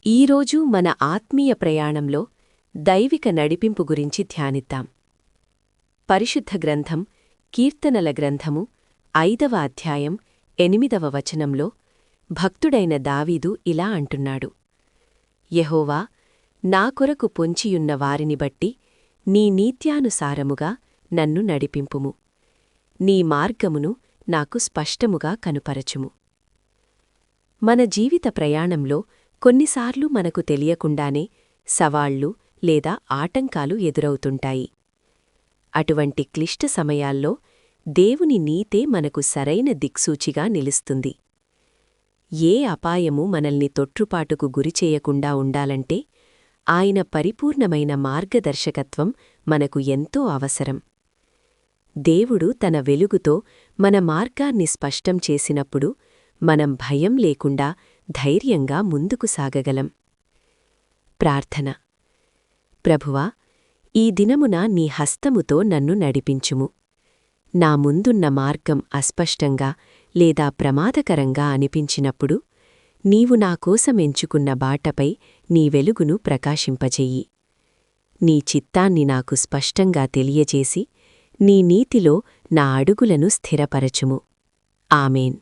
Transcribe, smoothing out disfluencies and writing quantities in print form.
ఈరోజు మన ఆత్మీయ ప్రయాణంలో దైవిక నడిపింపు గురించి ధ్యానిద్దాం. పరిశుద్ధ గ్రంథం కీర్తనల గ్రంథము 5వ అధ్యాయం 8వ వచనంలో భక్తుడైన దావీదు ఇలా అంటున్నాడు: యెహోవా, నా కొరకు పొంచియున్న వారిని బట్టి నీ నీత్యానుసారముగా నన్ను నడిపింపుము. నీ మార్గమును నాకు స్పష్టముగా కనుపరచుము. మన జీవిత ప్రయాణంలో కొన్నిసార్లు మనకు తెలియకుండానే సవాళ్లు లేదా ఆటంకాలు ఎదురవుతుంటాయి. అటువంటి క్లిష్ట సమయాల్లో దేవుని నీతే మనకు సరైన దిక్సూచిగా నిలుస్తుంది. ఏ అపాయమూ మనల్ని తొట్రుపాటుకు గురిచేయకుండా ఉండాలంటే ఆయన పరిపూర్ణమైన మార్గదర్శకత్వం మనకు ఎంతో అవసరం. దేవుడు తన వెలుగుతో మన మార్గాన్ని స్పష్టం చేసినప్పుడు మనం భయం లేకుండా ధైర్యంగా ముందుకు సాగగలం. ప్రార్థన. ప్రభువా, ఈ దినమున నీ హస్తముతో నన్ను నడిపించుము. నా ముందున్న మార్గం అస్పష్టంగా లేదా ప్రమాదకరంగా అనిపించినప్పుడు నీవు నాకోసమెంచుకున్న బాటపై నీ వెలుగును ప్రకాశింపజెయ్యి. నీ చిత్తాన్ని నాకు స్పష్టంగా తెలియజేసి నీ నీతిలో నా అడుగులను స్థిరపరచుము. ఆమేన్.